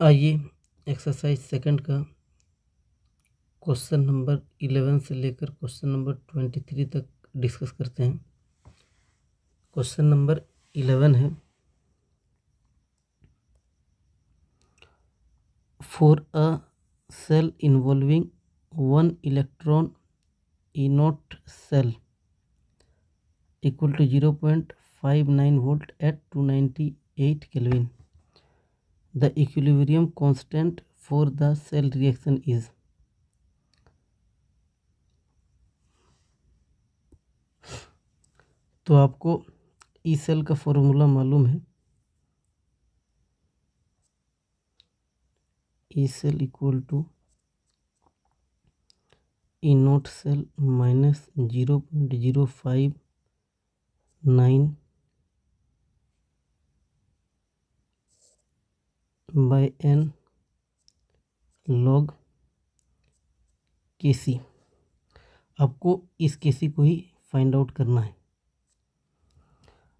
आइए exercise second का question number 11 से लेकर क्वेश्चन नंबर 23 तक डिस्कस करते हैं। क्वेश्चन नंबर 11 है, for a cell involving 1 electron E not cell equal to 0.59 volt at 298 kelvin, the equilibrium constant for the cell reaction is. तो आपको ई सेल का फॉर्मूला मालूम है, E cell equal to E not cell minus 0.059 by N log K C. आपको इस के सी को ही find out करना है।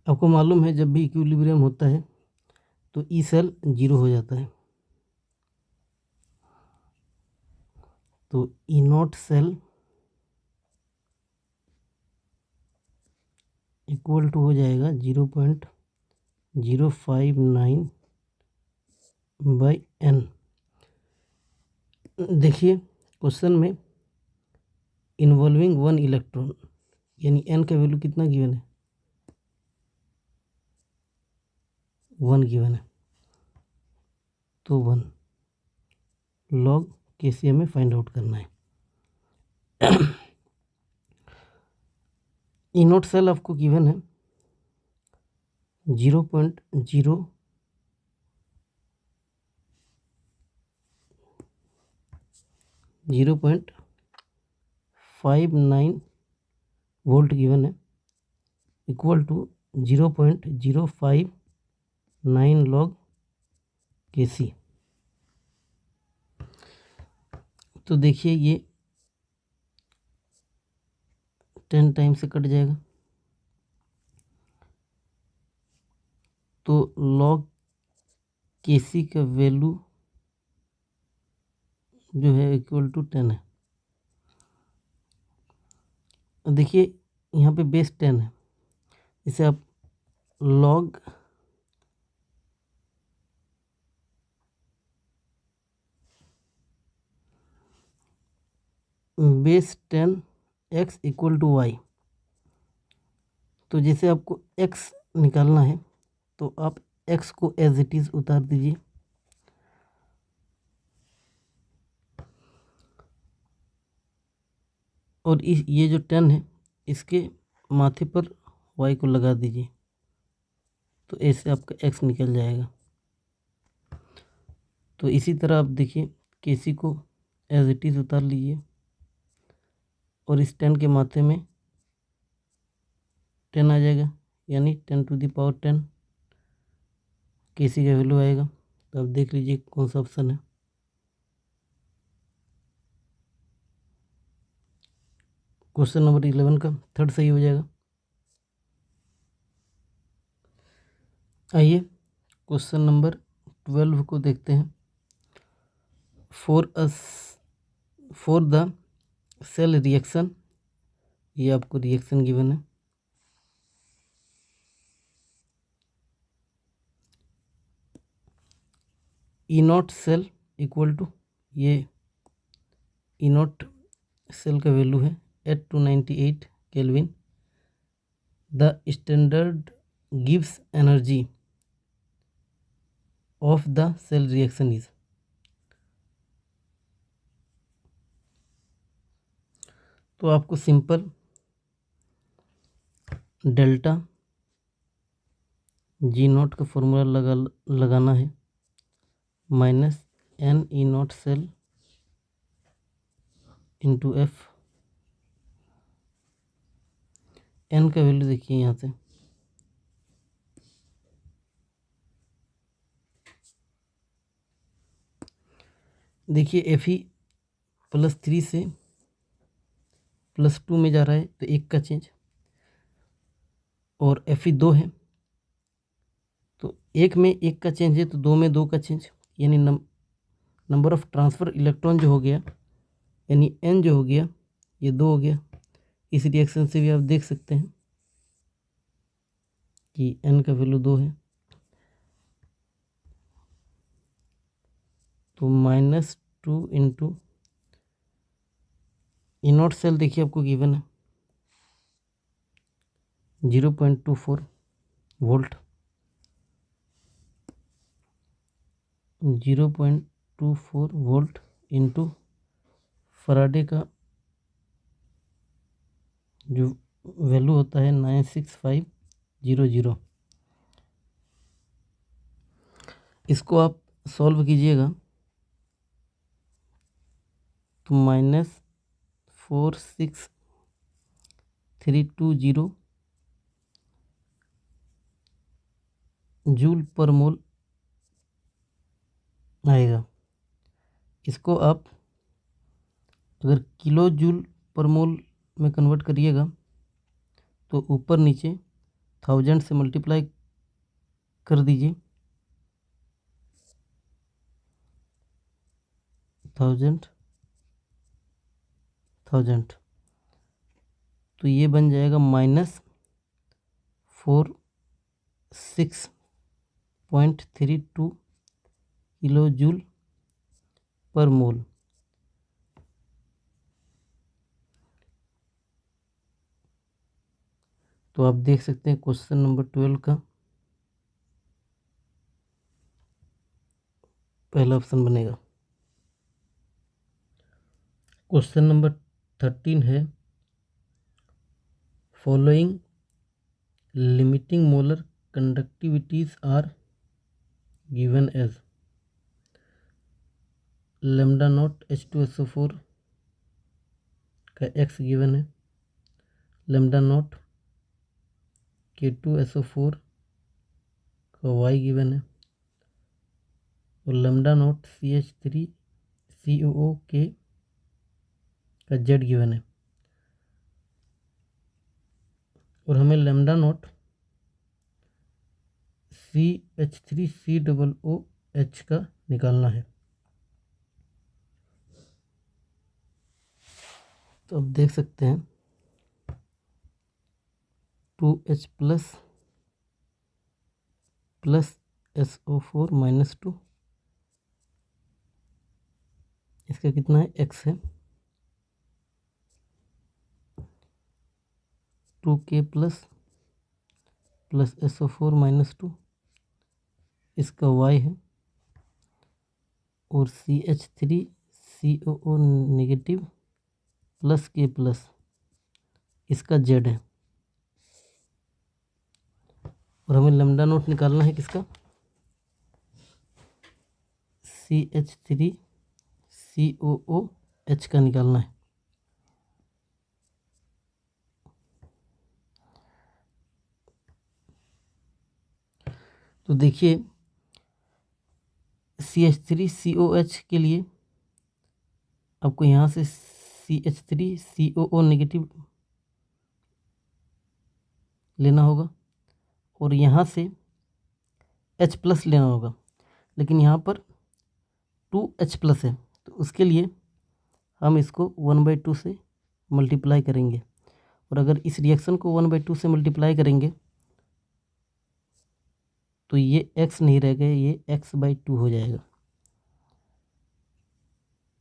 आपको मालूम है जब भी इक्विलिब्रियम होता है तो ई सेल 0 हो जाता है, तो ई नॉट सेल इक्वल टू हो जाएगा 0.059 बाई एन। देखिए क्वेश्चन में इन्वॉल्विंग 1 इलेक्ट्रॉन यानी एन का वैल्यू कितना गिवन है, 1 गिवन है, तो 1 लॉग के सी हमें फाइंड आउट करना है। ई नॉट सेल आपको गिवन है 0.59 वोल्ट गिवन है, इक्वल टू 0.059 लॉग के सी। तो देखिए ये 10 टाइम से कट जाएगा, तो लॉग के सी का वैल्यू जो है इक्वल टू 10 है। देखिए यहाँ पे बेस 10 है, इसे आप log base 10 X equal to Y, तो जैसे आपको एक्स निकालना है तो आप एक्स को एज इट इज़ उतार दीजिए, और ये जो 10 है इसके माथे पर y को लगा दीजिए, तो ऐसे आपका x निकल जाएगा। तो इसी तरह आप देखिए के सी को एज इट इज़ उतार लीजिए और इस 10 के माथे में 10 आ जाएगा, यानी 10 टू द पावर 10 के सी का वैल्यू आएगा। तो आप देख लीजिए कौन सा ऑप्शन है। क्वेश्चन नंबर 11 का थर्ड सही हो जाएगा। आइए क्वेश्चन नंबर 12 को देखते हैं। फॉर द सेल रिएक्शन, ये आपको रिएक्शन गिवन है, E not cell equal to, ये ई नॉट सेल का वैल्यू है एट 298 केल्विन, द स्टैंडर्ड गिव्स energy of the cell reaction is. तो आपको सिंपल डेल्टा जी नॉट का फॉर्मूला लगाना है, minus N E not cell into F. N का वैल्यू देखिए यहाँ से, देखिए एफ ई +3 से +2 में जा रहा है तो 1 का चेंज, और एफ ई 2 है तो 1 में 1 का चेंज है तो 2 में 2 का चेंज, यानी नंबर ऑफ ट्रांसफ़र इलेक्ट्रॉन जो हो गया यानी n जो हो गया ये 2 हो गया। इस रिएक्शन से भी आप देख सकते हैं कि n का वैल्यू 2 है। तो -2 इंटू E0 सेल देखिए आपको गिवन है 0.24 वोल्ट, 0.24 वोल्ट इंटू फराडे का जो वैल्यू होता है 96500। इसको आप सॉल्व कीजिएगा तो -46320 जूल पर मोल आएगा। इसको आप अगर किलो जूल पर मोल में कन्वर्ट करिएगा तो ऊपर नीचे 1000 से मल्टीप्लाई कर दीजिए, 1000 तो ये बन जाएगा -46.32 किलो जूल पर मोल। तो आप देख सकते हैं क्वेश्चन नंबर 12 का पहला ऑप्शन बनेगा। क्वेश्चन नंबर 13 है following limiting molar conductivities are given as lambda not H2SO4 का x गिवन है, लैम्डा नॉट K2SO4 का y गिवन है और लैम्डा नॉट CH3COOK का z गिवन है। और हमें लैम्डा नॉट CH3COOH का निकालना है। तो आप देख सकते हैं 2H प्लस SO4 -2, इसका कितना है x है, 2K प्लस SO4 -2 इसका y है और CH3COO negative plus K plus इसका z है। और हमें लैम्डा नोट निकालना है किसका, CH3COOH का निकालना है। तो देखिए CH3COH के लिए आपको यहाँ से CH3COO नेगेटिव लेना होगा और यहाँ से H प्लस लेना होगा, लेकिन यहाँ पर 2H प्लस है तो उसके लिए हम इसको 1/2 से मल्टीप्लाई करेंगे। और अगर इस रिएक्शन को 1/2 से मल्टीप्लाई करेंगे तो ये x नहीं रहेगा, ये x/2 हो जाएगा।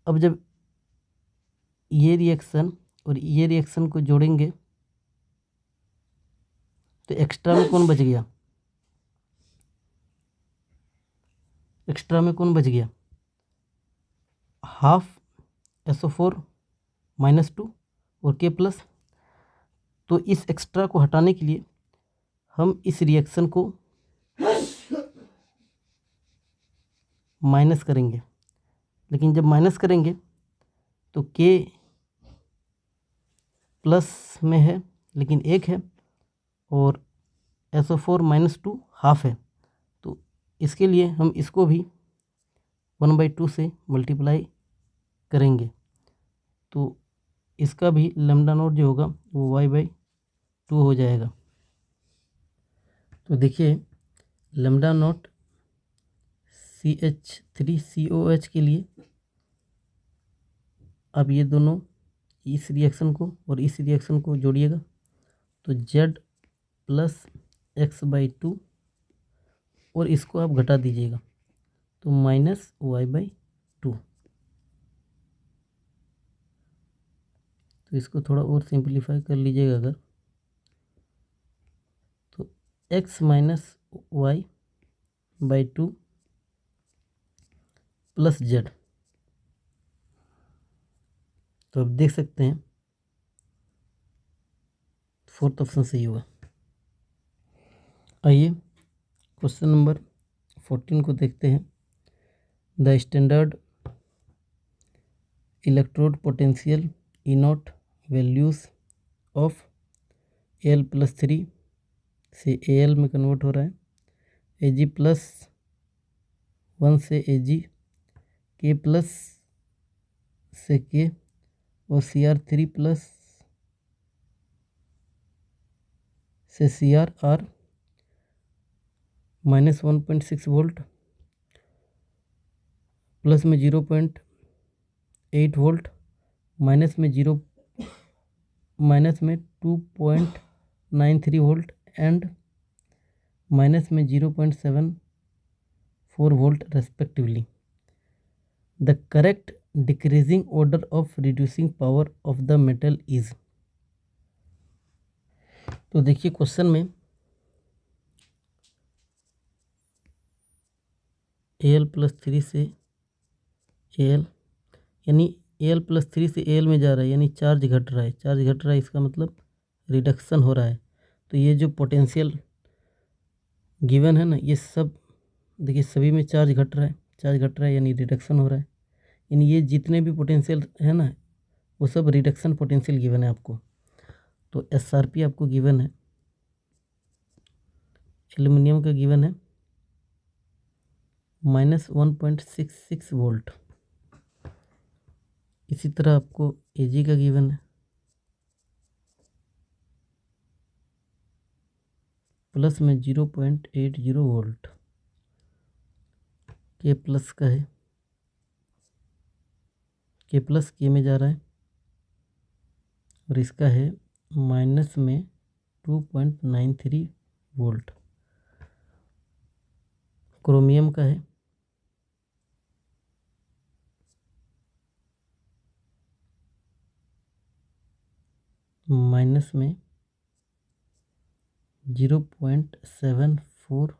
अब जब ये रिएक्शन और ये रिएक्शन को जोड़ेंगे तो एक्स्ट्रा में कौन बच गया, एक्स्ट्रा में कौन बच गया, हाफ SO4 -2 और K प्लस। तो इस एक्स्ट्रा को हटाने के लिए हम इस रिएक्शन को माइनस करेंगे, लेकिन जब माइनस करेंगे तो K प्लस में है लेकिन 1 है और SO4 -2 हाफ है, तो इसके लिए हम इसको भी 1/2 से मल्टीप्लाई करेंगे तो इसका भी लैम्डा नोट जो होगा वो y/2 हो जाएगा। तो देखिए लैम्डा नोट CH3COH के लिए अब ये दोनों इस रिएक्शन को और इस रिएक्शन को जोड़िएगा तो Z प्लस X/2 और इसको आप घटा दीजिएगा तो -Y/2। तो इसको थोड़ा और सिंप्लीफाई कर लीजिएगा अगर तो X - Y/2 प्लस Z। तो अब देख सकते हैं फोर्थ ऑप्शन सही होगा। आइए क्वेश्चन नंबर 14 को देखते हैं। The standard electrode potential E0 values of Al+3 से Al में कन्वर्ट हो रहा है, Ag+1 से Ag, K+ से K और Cr3+ से Cr आर -1.6 वोल्ट, प्लस में 0.8 वोल्ट, माइनस में 2.93 वोल्ट एंड माइनस में 0.74 volt respectively. The correct decreasing order of reducing power of the metal is. तो देखिए क्वेश्चन में Al+3 से Al यानी Al+3 से Al में जा रहा है यानी चार्ज घट रहा है, इसका मतलब रिडक्शन हो रहा है। तो ये जो पोटेंशियल गिवन है ना, ये सब देखिए सभी में चार्ज घट रहा है यानी रिडक्शन हो रहा है। यानी ये जितने भी पोटेंशियल है ना वो सब रिडक्शन पोटेंशियल गिवन है आपको। तो SRP आपको गिवन है, एल्युमिनियम का गिवन है -1.66 वोल्ट। इसी तरह आपको Ag का गिवन है प्लस में 0.80 वोल्ट, K+ का है, K+ K में जा रहा है और इसका है माइनस में 2.93 वोल्ट। क्रोमियम का है माइनस में 0.74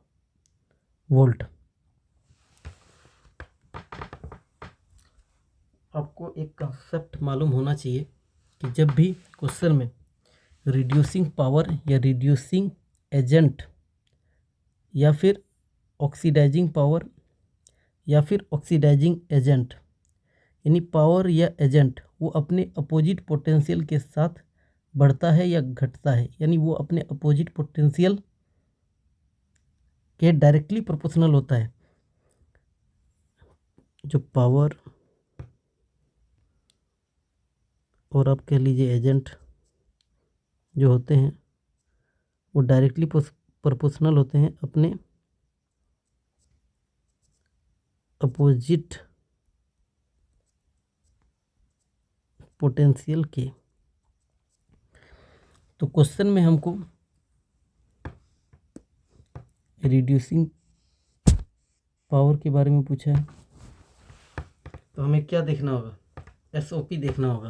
वोल्ट। आपको एक कंसेप्ट मालूम होना चाहिए कि जब भी क्वेश्चन में रिड्यूसिंग पावर या रिड्यूसिंग एजेंट या फिर ऑक्सीडाइजिंग पावर या फिर ऑक्सीडाइजिंग एजेंट यानी पावर या एजेंट वो अपने अपोजिट पोटेंशियल के साथ बढ़ता है या घटता है, यानी वो अपने अपोजिट पोटेंशियल के डायरेक्टली प्रोपोर्शनल होता है। जो पावर और आप कह लीजिए एजेंट जो होते हैं वो डायरेक्टली प्रोपोर्शनल होते हैं अपने अपोजिट पोटेंशियल के। तो क्वेश्चन में हमको रिड्यूसिंग पावर के बारे में पूछा है तो हमें क्या देखना होगा, SOP देखना होगा,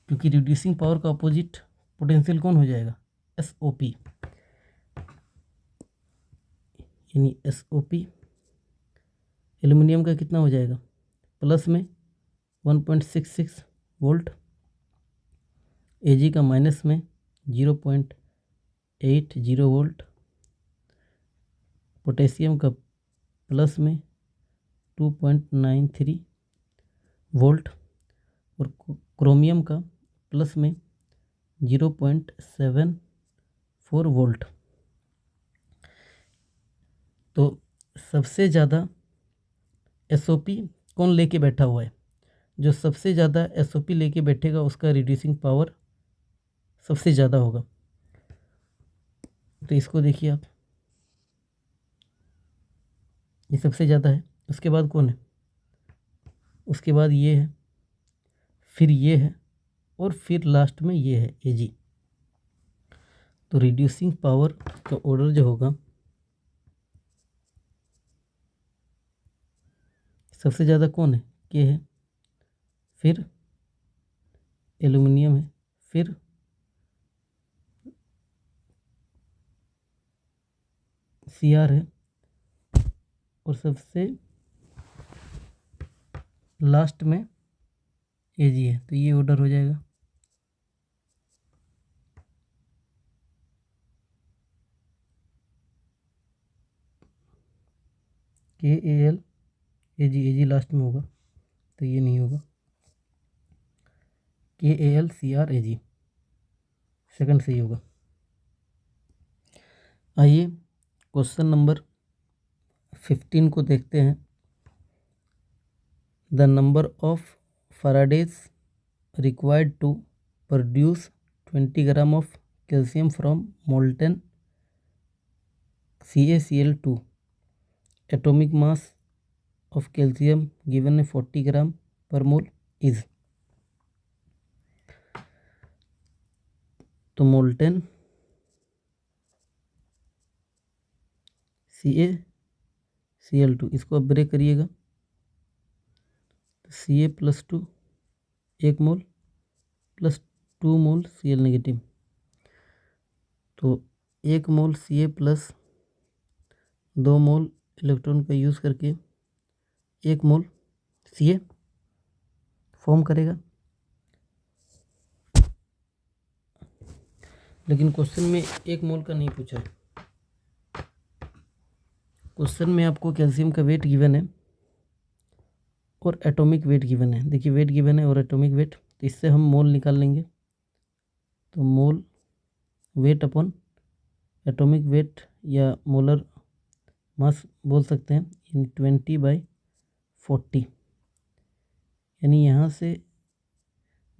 क्योंकि रिड्यूसिंग पावर का अपोजिट पोटेंशियल कौन हो जाएगा, SOP। यानी SOP एल्युमिनियम का कितना हो जाएगा, प्लस में 1.66 वोल्ट, Ag का माइनस में 0.80 वोल्ट, पोटेशियम का प्लस में 2.93 वोल्ट और क्रोमियम का प्लस में 0.74 वोल्ट। तो सबसे ज़्यादा SOP कौन लेके बैठा हुआ है, जो सबसे ज़्यादा SOP लेके बैठेगा उसका रिड्यूसिंग पावर सबसे ज़्यादा होगा। तो इसको देखिए आप, ये सबसे ज़्यादा है। उसके बाद कौन है, उसके बाद ये है, फिर ये है, और फिर लास्ट में ये है Ag। तो रिड्यूसिंग पावर का ऑर्डर जो होगा, सबसे ज़्यादा कौन है, के है, फिर एल्युमिनियम है, फिर Cr है, और सबसे लास्ट में Ag है। तो ये ऑर्डर हो जाएगा। KAl Ag लास्ट में होगा, तो ये नहीं होगा। KAl Cr Ag सेकंड सही होगा। आइए क्वेश्चन नंबर 15 को देखते हैं। The number of faradays required to produce 20 gram of calcium from molten CaCl2, atomic mass of calcium given है 40 ग्राम पर मोल इज। तो मोल्टेन CaCl2 इसको अब ब्रेक करिएगा, तो Ca+2 1 मोल प्लस 2 मोल Cl नेगेटिव, तो 1 मोल Ca प्लस 2 मोल इलेक्ट्रॉन का यूज़ करके 1 मोल Ca फॉर्म करेगा। लेकिन क्वेश्चन में 1 मोल का नहीं पूछा है। क्वेश्चन में आपको कैल्शियम का वेट गिवन है और एटॉमिक वेट गिवन है। देखिए वेट गिवन है और एटॉमिक वेट, तो इससे हम मोल निकाल लेंगे। तो मोल वेट अपॉन एटॉमिक वेट या मोलर मास बोल सकते हैं, यानी 20/40, यानी यहाँ से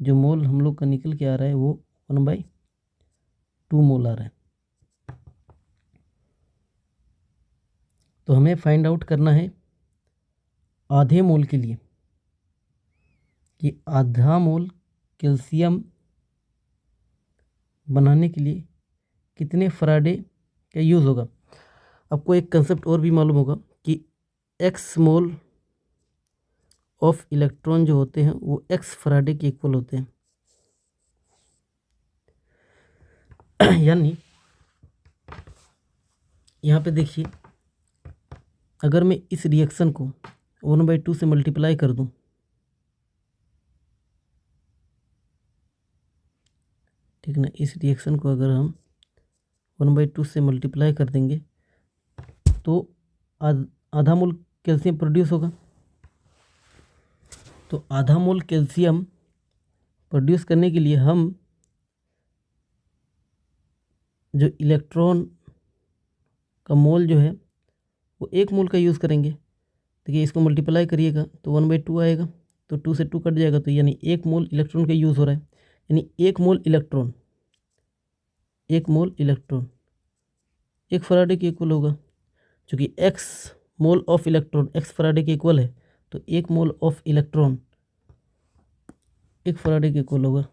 जो मोल हम लोग का निकल के आ रहा है वो 1/2 मोल आ रहा है। तो हमें फाइंड आउट करना है आधे मोल के लिए कि आधा मोल कैल्शियम बनाने के लिए कितने फराडे का यूज़ होगा। आपको एक कंसेप्ट और भी मालूम होगा कि x मोल ऑफ इलेक्ट्रॉन जो होते हैं वो x फराडे के इक्वल होते हैं। यानी यहाँ पे देखिए, अगर मैं इस रिएक्शन को 1/2 से मल्टीप्लाई कर दूँ, ठीक ना, इस रिएक्शन को अगर हम 1/2 से मल्टीप्लाई कर देंगे तो आधा मोल कैल्शियम प्रोड्यूस होगा। तो आधा मोल कैल्शियम प्रोड्यूस करने के लिए हम जो इलेक्ट्रॉन का मोल जो है वो 1 मोल का यूज़ करेंगे। देखिए इसको मल्टीप्लाई करिएगा तो 1/2 आएगा, तो 2 से 2 कट जाएगा, तो यानी 1 मोल इलेक्ट्रॉन का यूज़ हो रहा है। यानी 1 मोल इलेक्ट्रॉन 1 फराडे के इक्वल होगा। चूँकि x mole of electron x Faraday के इक्वल है, तो 1 मोल ऑफ इलेक्ट्रॉन 1 फराडे के इक्वल होगा।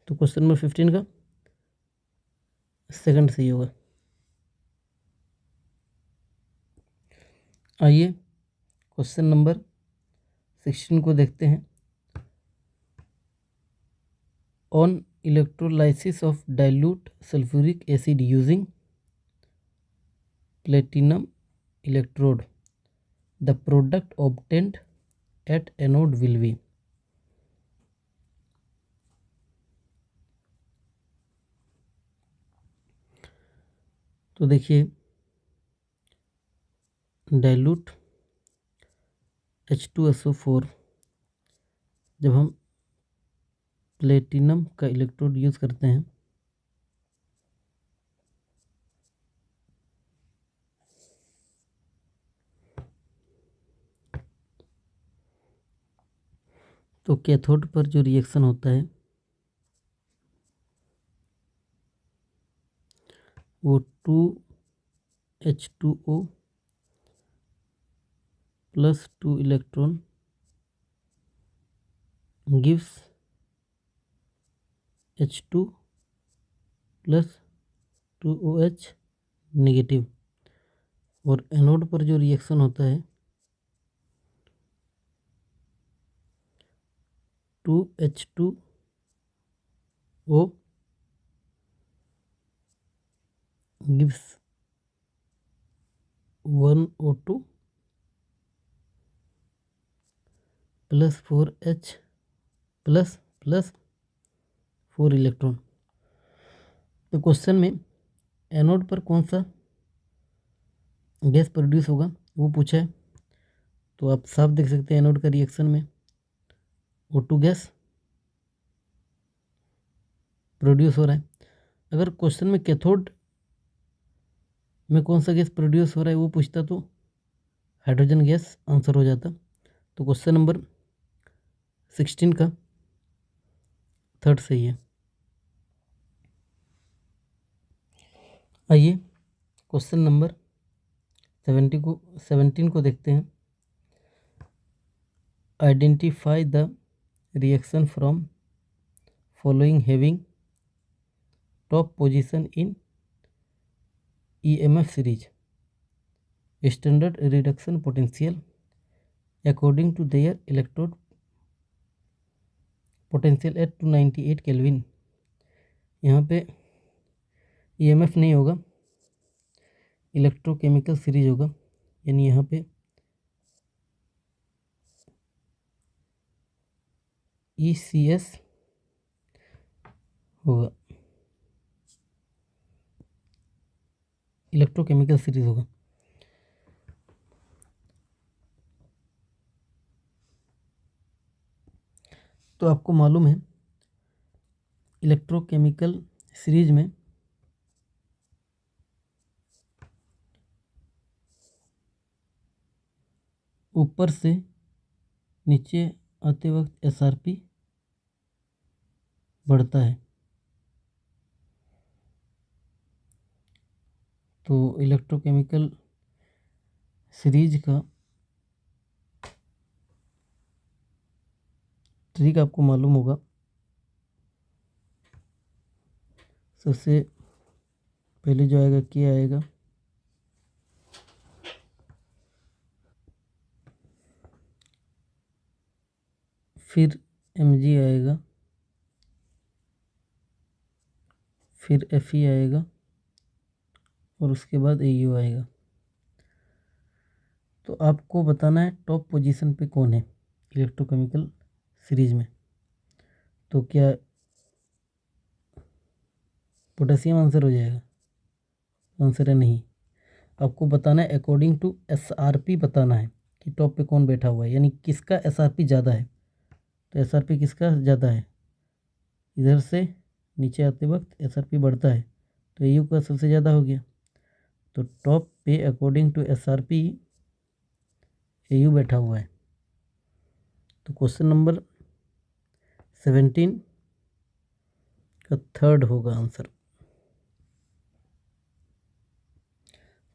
तो क्वेश्चन नंबर 15 का सेकंड सही होगा। आइए क्वेश्चन नंबर 16 को देखते हैं। On electrolysis of dilute sulphuric acid using platinum electrode, the product obtained at anode will be. तो देखिए डाइल्यूट H2SO4 जब हम प्लेटिनम का इलेक्ट्रोड यूज़ करते हैं तो कैथोड पर जो रिएक्शन होता है वो 2H2O plus 2 electron gives H2 plus 2OH negative. और एनोड पर जो रिएक्शन होता है 2H2O gives 1O2 plus 4H plus 4 electron. तो क्वेश्चन में एनोड पर कौन सा गैस प्रोड्यूस होगा वो पूछा है। तो आप साफ देख सकते हैं एनोड का रिएक्शन में O2 गैस प्रोड्यूस हो रहा है। अगर क्वेश्चन में कैथोड में कौन सा गैस प्रोड्यूस हो रहा है वो पूछता तो हाइड्रोजन गैस आंसर हो जाता। तो क्वेश्चन नंबर 16 का थर्ड सही है। आइए क्वेश्चन नंबर 17 को देखते हैं। Identify the reaction from following having top position in EMF series standard reduction potential according to their electrode potential at 298 kelvin. यहाँ पे EMF नहीं होगा, इलेक्ट्रोकेमिकल सीरीज होगा, यानी यहाँ पे ECS होगा, इलेक्ट्रोकेमिकल सीरीज होगा। तो आपको मालूम है इलेक्ट्रोकेमिकल सीरीज में ऊपर से नीचे आते वक्त SRP बढ़ता है। तो इलेक्ट्रोकेमिकल सीरीज का ट्रिक आपको मालूम होगा। सबसे पहले जो आएगा K आएगा, फिर Mg आएगा, फिर Fe आएगा और उसके बाद AU आएगा। तो आपको बताना है टॉप पोजीशन पे कौन है इलेक्ट्रोकेमिकल सीरीज में। तो क्या पोटेशियम आंसर हो जाएगा? आंसर है नहीं। आपको बताना है अकॉर्डिंग टू SRP बताना है कि टॉप पे कौन बैठा हुआ है, यानी किसका SRP ज़्यादा है। तो SRP किसका ज़्यादा है? इधर से नीचे आते वक्त SRP बढ़ता है तो AU का सबसे ज़्यादा हो गया। तो टॉप पे अकॉर्डिंग टू SRP AU बैठा हुआ है। तो क्वेश्चन नंबर 17 का थर्ड होगा आंसर।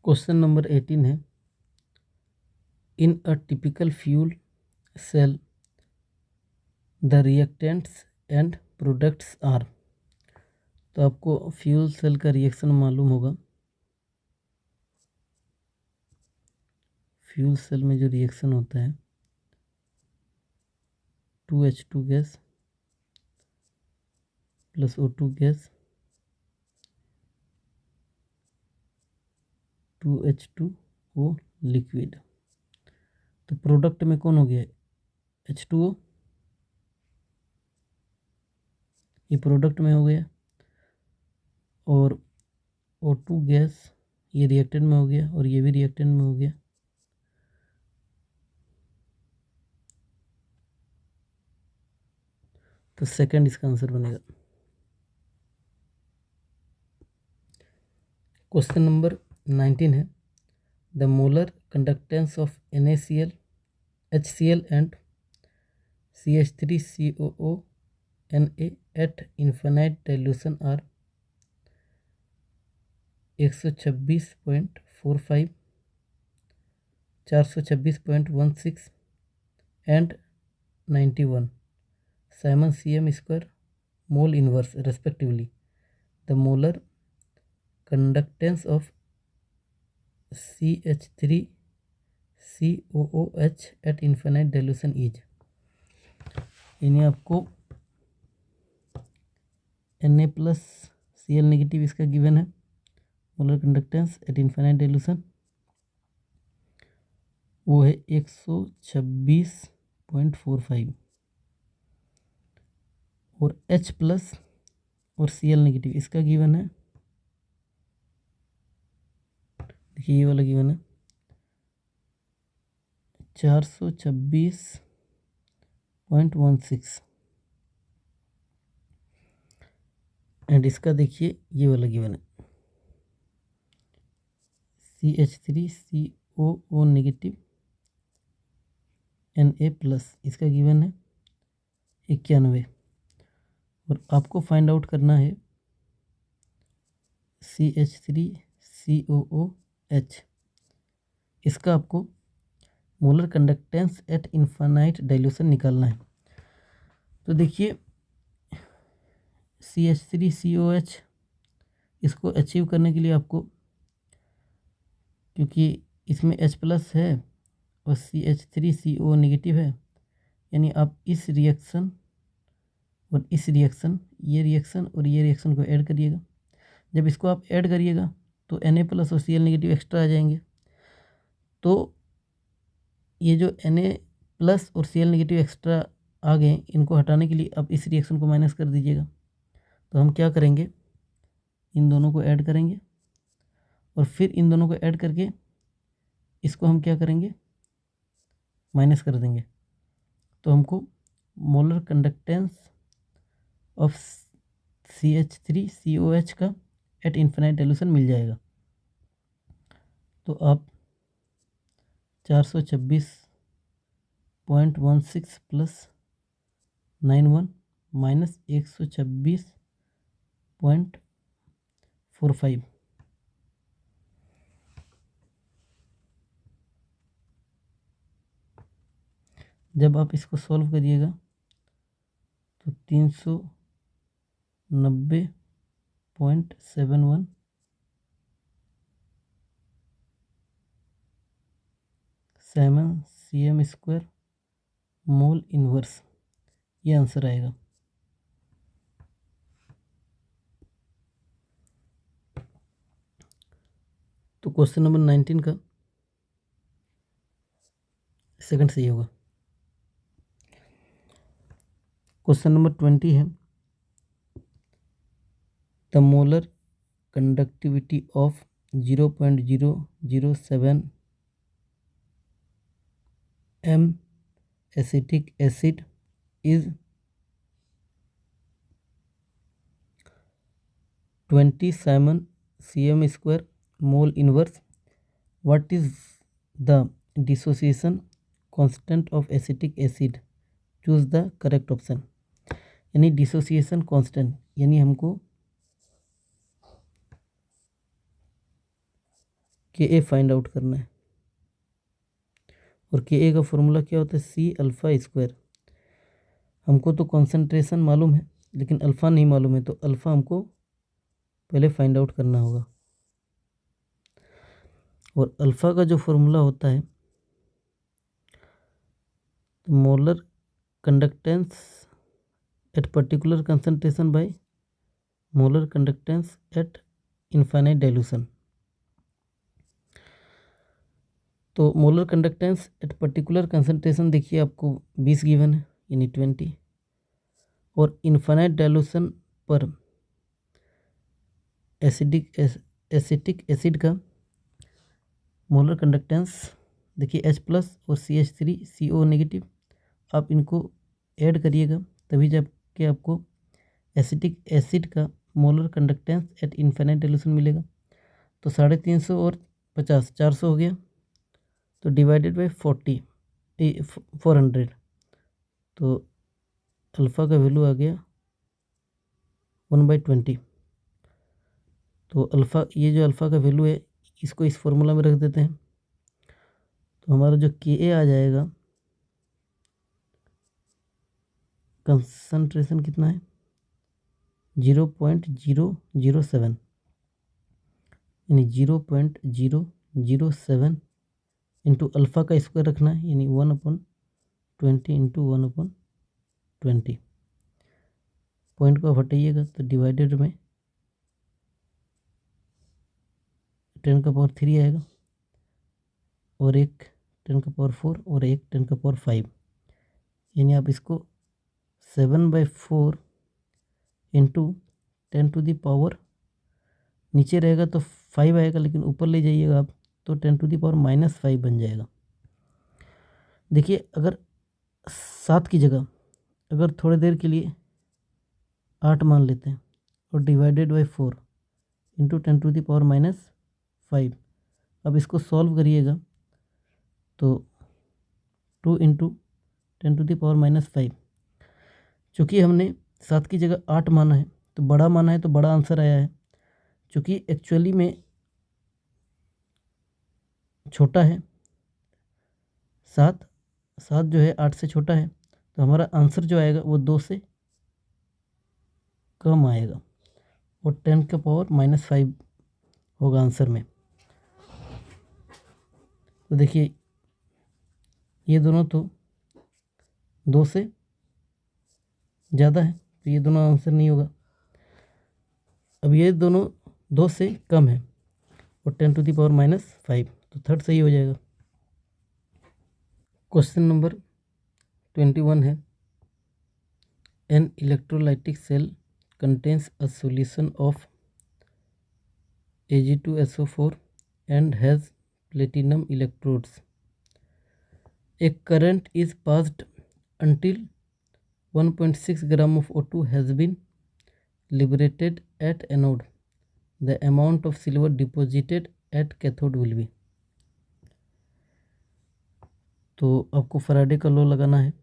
क्वेश्चन नंबर 18 है, in a typical fuel cell the reactants and products are. तो आपको फ्यूल सेल का रिएक्शन मालूम होगा। फ्यूल सेल में जो रिएक्शन होता है 2H2 gas plus O2 gas 2H2O liquid. तो प्रोडक्ट में कौन हो गया? H2O, ये प्रोडक्ट में हो गया, और O2 गैस ये रिएक्टेंट में हो गया और ये भी रिएक्टेंट में हो गया। तो सेकंड इसका आंसर बनेगा। क्वेश्चन नंबर 19 है, the molar conductance of NaCl HCl and CH3COO Na at infinite dilution are. 126.45, 426.16 and 91 Simon cm square mole inverse respectively. The molar conductance of CH3COOH at infinite dilution is, यानी आपको Na plus Cl negative इसका given है, molar conductance at infinite dilution वो है 126.45 और H plus और Cl negative इसका given है, देखिए ये वाला गिवन है 426.16 एंड इसका देखिए ये वाला गिवन है CH3COO नेगेटिव Na प्लस इसका गिवन है 91 और आपको फाइंड आउट करना है CH3COOH, इसका आपको molar conductance at infinite dilution निकालना है। तो देखिए CH3COH इसको अचीव करने के लिए आपको, क्योंकि इसमें H प्लस है और CH3CO नेगेटिव है, यानी आप इस रिएक्शन और इस रिएक्शन, ये रिएक्शन और ये रिएक्शन को ऐड करिएगा। जब इसको आप ऐड करिएगा तो Na प्लस और Cl नेगेटिव एक्स्ट्रा आ जाएंगे, तो ये जो Na प्लस और Cl नेगेटिव एक्स्ट्रा आ गए, इनको हटाने के लिए अब इस रिएक्शन को माइनस कर दीजिएगा। तो हम क्या करेंगे, इन दोनों को ऐड करेंगे और फिर इन दोनों को ऐड करके इसको हम क्या करेंगे, माइनस कर देंगे। तो हमको मोलर कंडक्टेंस ऑफ CH3COH का एट इन्फिनाइट डाइल्यूशन मिल जाएगा। तो आप 426.16 प्लस 91 माइनस 126.45, जब आप इसको सॉल्व करिएगा तो 390.71 Simon cm square mole inverse, ये आंसर आएगा। तो क्वेश्चन नंबर 19 का सेकंड सही होगा। क्वेश्चन नंबर 20 है, the molar conductivity of 0.007 m acetic acid is 20 Simon cm square mole inverse. What is the dissociation constant of acetic acid? Choose the correct option। यानी dissociation constant, यानी हमको Ka find out करना है और Ka का formula क्या होता है, C अल्फ़ा स्क्वायर। हमको तो कॉन्सेंट्रेशन मालूम है लेकिन अल्फ़ा नहीं मालूम है, तो अल्फ़ा हमको पहले फाइंड आउट करना होगा। और अल्फ़ा का जो फॉर्मूला होता है, तो molar conductance at particular concentration by molar conductance at infinite dilution. तो molar conductance at particular concentration देखिए आपको 20 गिवन है, यानी 20, और इनफाइनाइट डाइल्यूशन पर एसिटिक एसिड का मोलर कंडक्टेंस देखिए H प्लस और CH3CO नेगेटिव, आप इनको ऐड करिएगा तभी जाके आपको एसिटिक एसिड का molar conductance at infinite dilution मिलेगा। तो 350 और 50 400 हो गया, तो डिवाइडेड बाय 400, तो अल्फ़ा का वैल्यू आ गया 1/20। तो तो अल्फ़ा, ये जो अल्फ़ा का वैल्यू है इसको इस फॉर्मूला में रख देते हैं। तो हमारा जो Ka आ जाएगा, कंसंट्रेशन कितना है 0.007, यानी 0.007 इंटू अल्फ़ा का स्क्वायर रखना है, यानी 1/20 इंटू 1/20। पॉइंट को हटाइएगा तो डिवाइडेड में 10⁻³ आएगा, और एक 10⁻⁴ और एक 10⁻⁵, यानी आप इसको 7/4 इंटू 10⁻, नीचे रहेगा तो 5 आएगा, लेकिन ऊपर ले जाइएगा आप तो 10⁻⁻5 बन जाएगा। देखिए, अगर 7 की जगह अगर थोड़ी देर के लिए 8 मान लेते हैं और डिवाइडेड बाई 4 इंटू 10⁻⁻5, अब इसको सॉल्व करिएगा तो 2 इंटू 10⁻⁻5, चूँकि हमने 7 की जगह 8 माना है तो बड़ा माना है, तो बड़ा आंसर आया है। चूँकि एक्चुअली में छोटा है, 7 जो है 8 से छोटा है, तो हमारा आंसर जो आएगा वो 2 से कम आएगा, और 10⁻⁻5 होगा आंसर में। तो देखिए, ये दोनों तो 2 से ज़्यादा है, तो ये दोनों आंसर नहीं होगा। अब ये दोनों 2 से कम है और 10⁻⁻5, तो थर्ड सही हो जाएगा। क्वेश्चन नंबर 21 है, an electrolytic cell contains a solution of Ag2SO4 and has platinum electrodes. A current is passed until 1.6 gram of O2 has been liberated at anode. The amount of silver deposited at cathode will be. तो आपको Faraday का law लगाना है,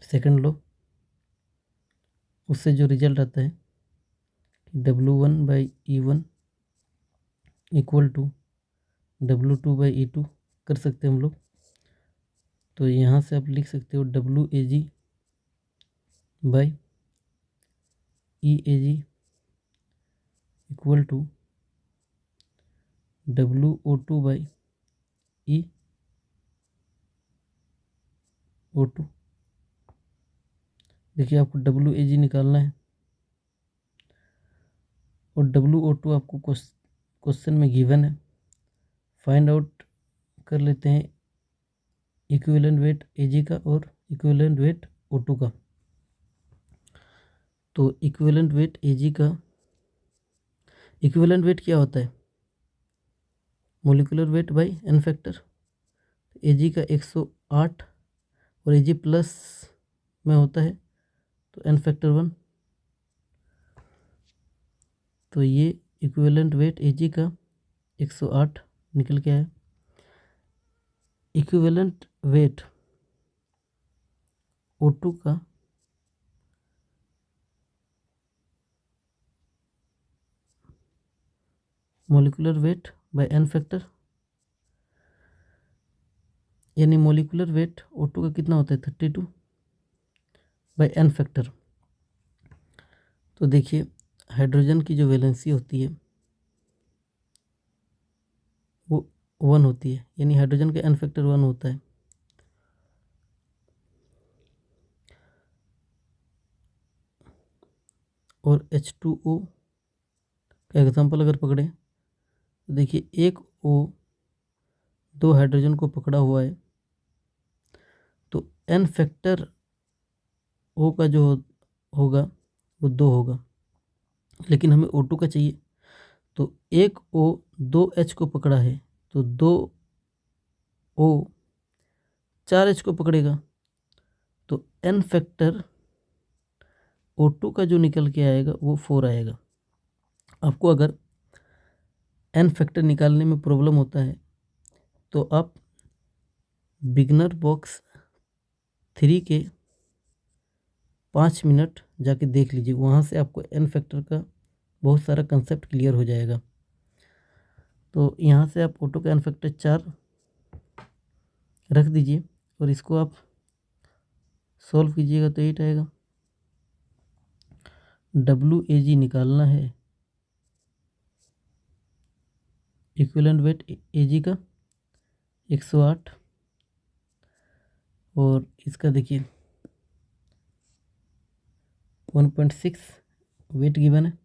second law. उससे जो result आता है W1/E1 equal to W2/E2 कर सकते हैं हम लोग। तो यहाँ से आप लिख सकते हो WAG/EAG इक्वल टू WO2/E2। देखिए, आपको WAG निकालना है और WO2 आपको क्वेश्चन में गिवन है। फाइंड आउट कर लेते हैं इक्विवेलेंट वेट AG का और इक्विवेलेंट वेट O2 का। तो इक्विवेलेंट वेट AG का, इक्विवेलेंट वेट क्या होता है, molecular weight by N factor. AG का 108 और AG प्लस में होता है तो एन फैक्टर 1। तो ये इक्विवेलेंट वेट AG का 108 निकल के आया। इक्विवेलेंट वेट O2 का molecular weight by N factor, यानी मोलिकुलर वेट O2 का कितना होता है 32 बाय एन फैक्टर। तो देखिए, हाइड्रोजन की जो वैलेंसी होती है वो 1 होती है, यानी हाइड्रोजन का एन फैक्टर 1 होता है। और H2O का एग्जांपल अगर पकड़ें तो देखिए, एक O 2 हाइड्रोजन को पकड़ा हुआ है, तो एन फैक्टर O का जो होगा वो 2 होगा, लेकिन हमें O2 का चाहिए। तो एक O 2H को पकड़ा है, तो 2O 4H को पकड़ेगा, तो एन फैक्टर O2 का जो निकल के आएगा वो 4 आएगा। आपको अगर एन फैक्टर निकालने में प्रॉब्लम होता है तो आप बिगनर बॉक्स 3 के 5 मिनट जाके देख लीजिए, वहाँ से आपको एन फैक्टर का बहुत सारा कंसेप्ट क्लियर हो जाएगा। तो यहाँ से आप ऑटो कैन फैक्टर 4 रख दीजिए और इसको आप सॉल्व कीजिएगा तो 8 आएगा। WAG निकालना है, इक्विवेलेंट वेट AG का 108 और इसका देखिए 1.6 वेट गिवन है,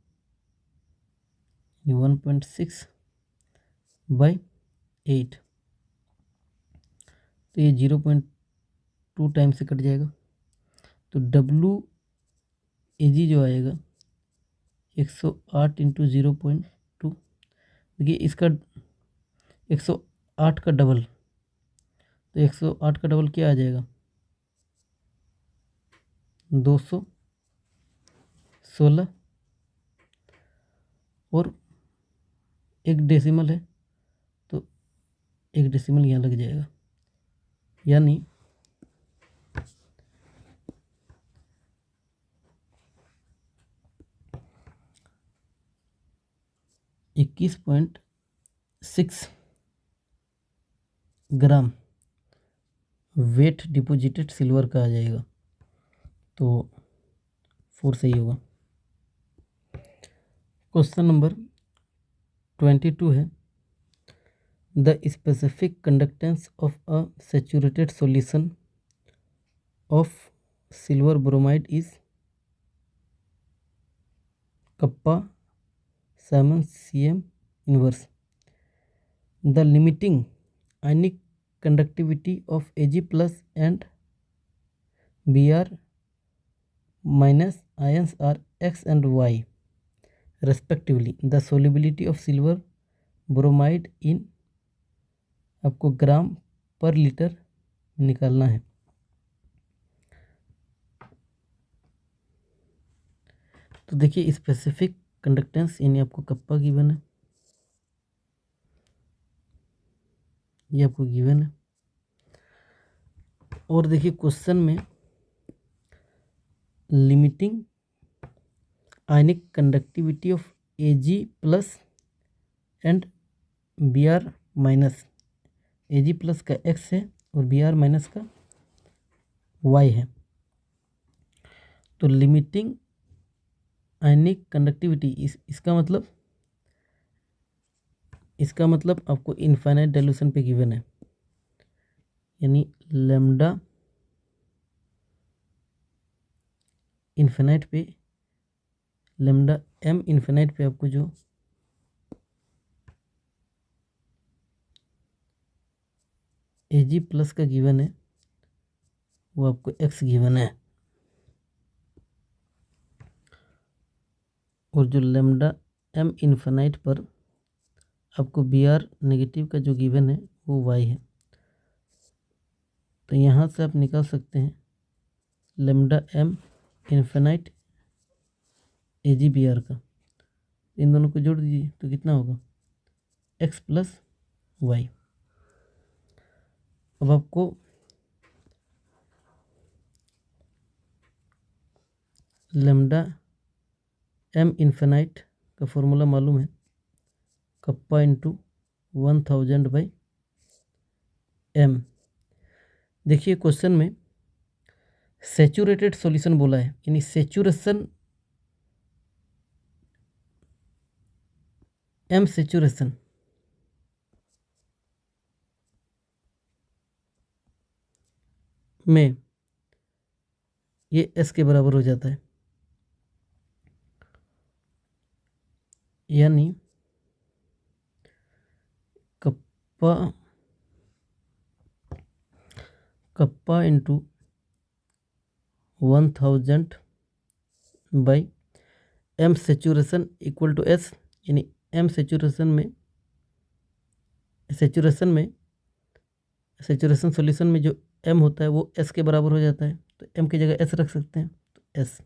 1.6 बाई 8, तो ये 0.2 टाइम से कट जाएगा। तो WAG जो आएगा 108 इंटू 0.2, देखिए इसका 108 का डबल, तो 108 का डबल क्या आ जाएगा 216 और एक डेसिमल है तो एक डेसिमल यहाँ लग जाएगा, यानी 21.6 ग्राम वेट डिपॉजिटेड सिल्वर का आ जाएगा। तो 4 सही होगा। क्वेश्चन नंबर 22 है, the specific conductance of a saturated solution of silver bromide is kappa Simon CM inverse. The limiting ionic conductivity of Ag plus and Br minus ions are X and Y respectively. The solubility of silver bromide in आपको ग्राम पर litre निकालना है। तो देखिए specific conductance यानी आपको kappa given है, ये आपको गिवन है। और देखिए क्वेश्चन में limiting ionic conductivity of Ag plus and Br minus, Ag plus का X है और Br माइनस का Y है। तो लिमिटिंग आयनिक कंडक्टिविटी इसका मतलब आपको इनफाइनाइट डाइल्यूशन पे गिवन है, यानी लैम्डा इनफाइनाइट पे, लैम्डा m इनफाइनाइट पे आपको जो Ag प्लस का गिवन है वो आपको X गिवन है, और जो लैम्डा m इनफाइनाइट पर आपको Br नेगेटिव का जो गिवन है वो Y है। तो यहाँ से आप निकाल सकते हैं lambda m infinite Ag Br का, इन दोनों को जोड़ दीजिए तो कितना होगा X प्लस Y। अब आपको लैम्डा m इनफाइनाइट का फॉर्मूला मालूम है, कप्पा इंटू 1000 बाई m। देखिए क्वेश्चन में सैचुरेटेड सॉल्यूशन बोला है, यानी सैचुरेशन m सैचुरेशन में ये S के बराबर हो जाता है, यानी kappa into 1000 by m saturation equal to S, यानी m सैचुरेशन सॉल्यूशन में जो m होता है वो S के बराबर हो जाता है, तो m की जगह S रख सकते हैं, तो S।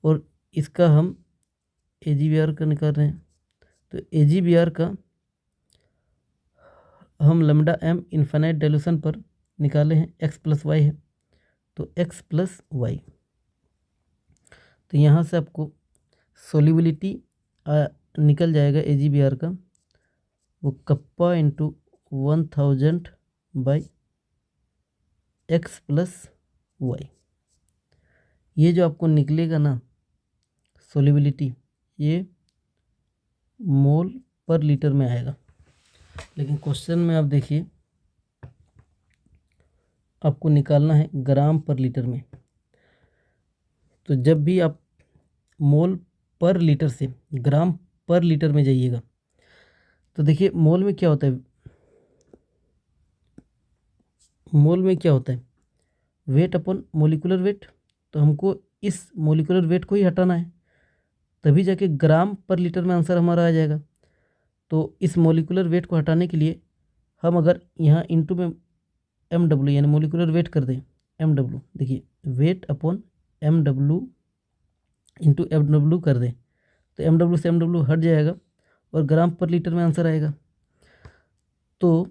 और इसका हम AgBr का निकाल रहे हैं, तो AgBr का हम लैम्डा m इनफाइनाइट डाइल्यूशन पर निकाले हैं, X प्लस Y है, तो X प्लस Y। तो यहाँ से आपको सोल्यूबिलिटी निकल जाएगा AgBr का, वो kappa into 1000 by x plus Y. ये जो आपको निकलेगा ना सोल्यूबिलिटी, ये मोल पर लीटर में आएगा। लेकिन क्वेश्चन में आप देखिए आपको निकालना है ग्राम पर लीटर में। तो जब भी आप मोल पर लीटर से ग्राम पर लीटर में जाइएगा तो देखिए मोल में क्या होता है, मोल में क्या होता है वेट अपॉन मोलिकुलर वेट। तो हमको इस मोलिकुलर वेट को ही हटाना है, तभी जाके ग्राम पर लीटर में आंसर हमारा आ जाएगा। तो इस मोलिकुलर वेट को हटाने के लिए हम अगर यहाँ इंटू में MW यानी मोलिकुलर वेट कर दें MW, देखिए weight upon MW into MW कर दें तो MW से MW हट जाएगा और ग्राम पर लीटर में आंसर आएगा। तो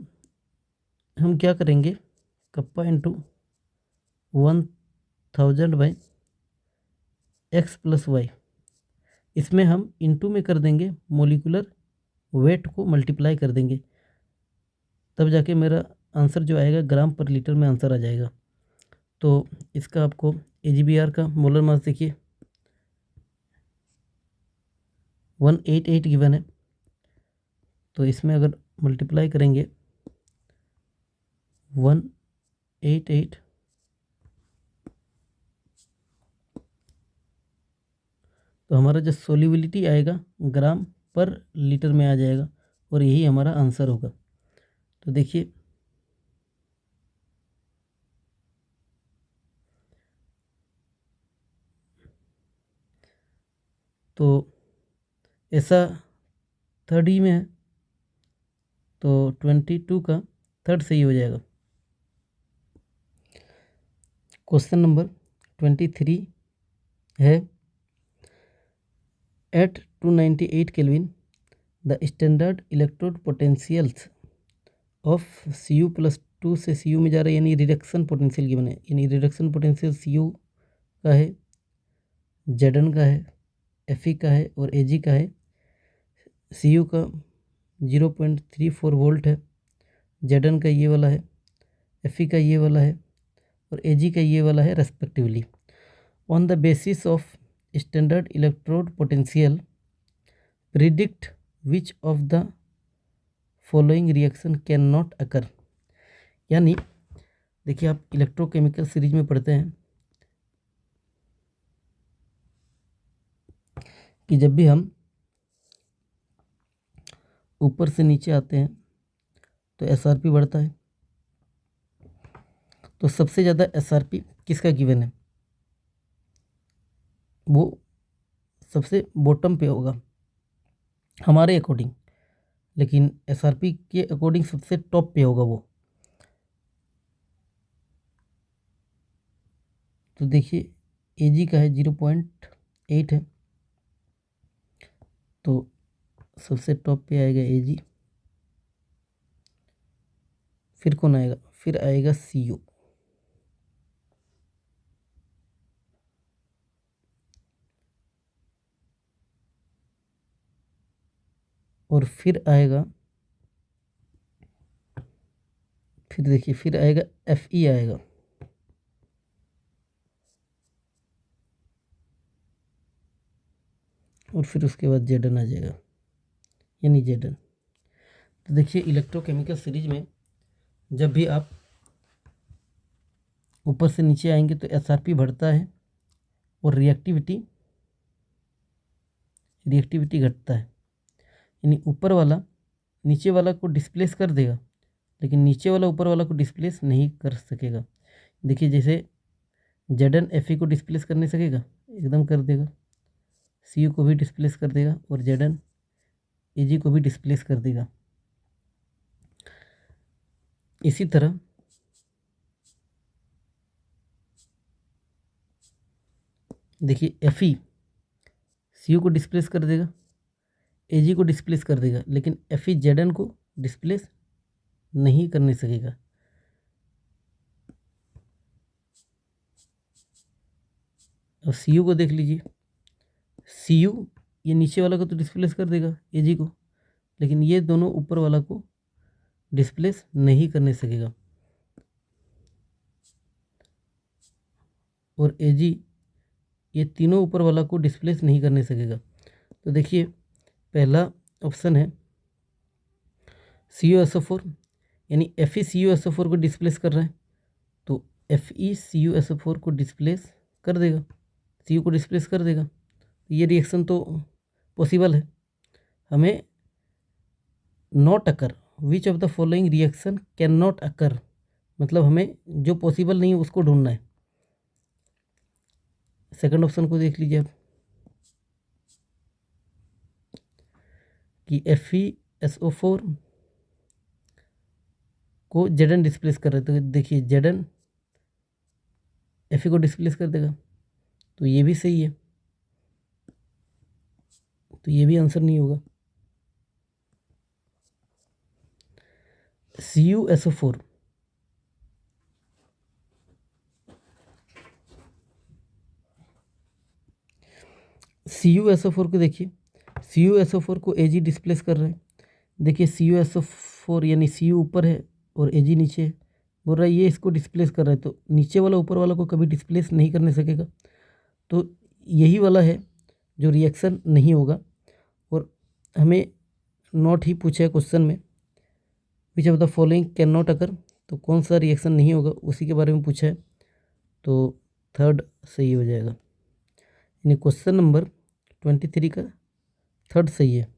हम क्या करेंगे, kappa into 1000 by x plus Y, इसमें हम इंटू में कर देंगे मोलिकुलर वेट को मल्टीप्लाई कर देंगे, तब जाके मेरा आंसर जो आएगा ग्राम पर लीटर में आंसर आ जाएगा। तो इसका आपको AgBr का मोलर मास देखिए 188 गिवन है, तो इसमें अगर मल्टीप्लाई करेंगे 188 तो हमारा जो सोल्यूबिलिटी आएगा ग्राम पर लीटर में आ जाएगा और यही हमारा आंसर होगा। तो देखिए तो ऐसा थर्ड ही में है, तो 22 का थर्ड सही हो जाएगा। क्वेश्चन नंबर 23 है, at 298 kelvin the standard electrode potentials of Cu plus 2 से Cu में जा रहा है, यानी रिडक्शन पोटेंशियल गिवन है, यानी रिडक्शन पोटेंशियल Cu का है, Zn का है, Fe का है और Ag का है। Cu का 0.34 वोल्ट है, Zn का ये वाला है, Fe का ये वाला है और Ag का ये वाला है respectively. On the basis of standard electrode potential predict which of the following reaction can not occur. यानी देखिए आप इलेक्ट्रोकेमिकल सीरीज में पढ़ते हैं कि जब भी हम ऊपर से नीचे आते हैं तो SRP बढ़ता है। तो सबसे ज़्यादा SRP किसका गिवन है, वो सबसे बॉटम पे होगा हमारे अकॉर्डिंग, लेकिन SRP के अकॉर्डिंग सबसे टॉप पे होगा वो। तो देखिए Ag का है 0.8 है, तो सबसे टॉप पे आएगा Ag। फिर कौन आएगा, फिर आएगा Cu, और फिर आएगा, फिर देखिए फिर आएगा Fe आएगा, और फिर उसके बाद Zn आ जाएगा, यानी Zn। तो देखिए इलेक्ट्रोकेमिकल सीरीज में जब भी आप ऊपर से नीचे आएंगे तो SRP बढ़ता है और रिएक्टिविटी घटता है, यानी ऊपर वाला नीचे वाला को डिस्प्लेस कर देगा लेकिन नीचे वाला ऊपर वाला को डिस्प्लेस नहीं कर सकेगा। देखिए जैसे Zn Fe को डिस्प्लेस कर नहीं सकेगा, एकदम कर देगा, Cu को भी डिस्प्लेस कर देगा और Zn Ag को भी डिस्प्लेस कर देगा। इसी तरह देखिए Fe Cu को डिस्प्लेस कर देगा, Ag को डिस्प्लेस कर देगा, लेकिन Fe Zn को डिस्प्लेस नहीं करने सकेगा। अब Cu को देख लीजिए, Cu ये नीचे वाला को तो डिस्प्लेस कर देगा Ag को, लेकिन ये दोनों ऊपर वाला को डिस्प्लेस नहीं करने सकेगा। और Ag ये तीनों ऊपर वाला को डिस्प्लेस नहीं करने सकेगा। तो देखिए पहला ऑप्शन है CuSO4, यानी FeCuSO4 को डिस्प्लेस कर रहा है, तो FeCuSO4 को डिस्प्लेस कर देगा, Cu को डिस्प्लेस कर देगा। ये रिएक्शन तो पॉसिबल है। हमें not occur, which of the following reaction can not occur, मतलब हमें जो पॉसिबल नहीं है उसको ढूंढना है। सेकंड ऑप्शन को देख लीजिए आप कि FeSO4 को Zn डिस्प्लेस कर रहे हैं, तो देखिए Zn Fe को डिस्प्लेस कर देगा, तो ये भी सही है, तो ये भी आंसर नहीं होगा। CuSO4 को देखिए, CuSO4 को Ag डिस्प्लेस कर रहे हैं। देखिए CuSO4 यानी Cu ऊपर है और Ag नीचे है, बोल रहा है ये इसको डिस्प्लेस कर रहा है, तो नीचे वाला ऊपर वाला को कभी डिस्प्लेस नहीं करने सकेगा, तो यही वाला है जो रिएक्शन नहीं होगा। और हमें नॉट ही पूछा है क्वेश्चन में, which of the following can not occur, तो कौन सा रिएक्शन नहीं होगा उसी के बारे में पूछा है, तो थर्ड सही हो जाएगा, यानी क्वेश्चन नंबर 23 का थर्ड सही है।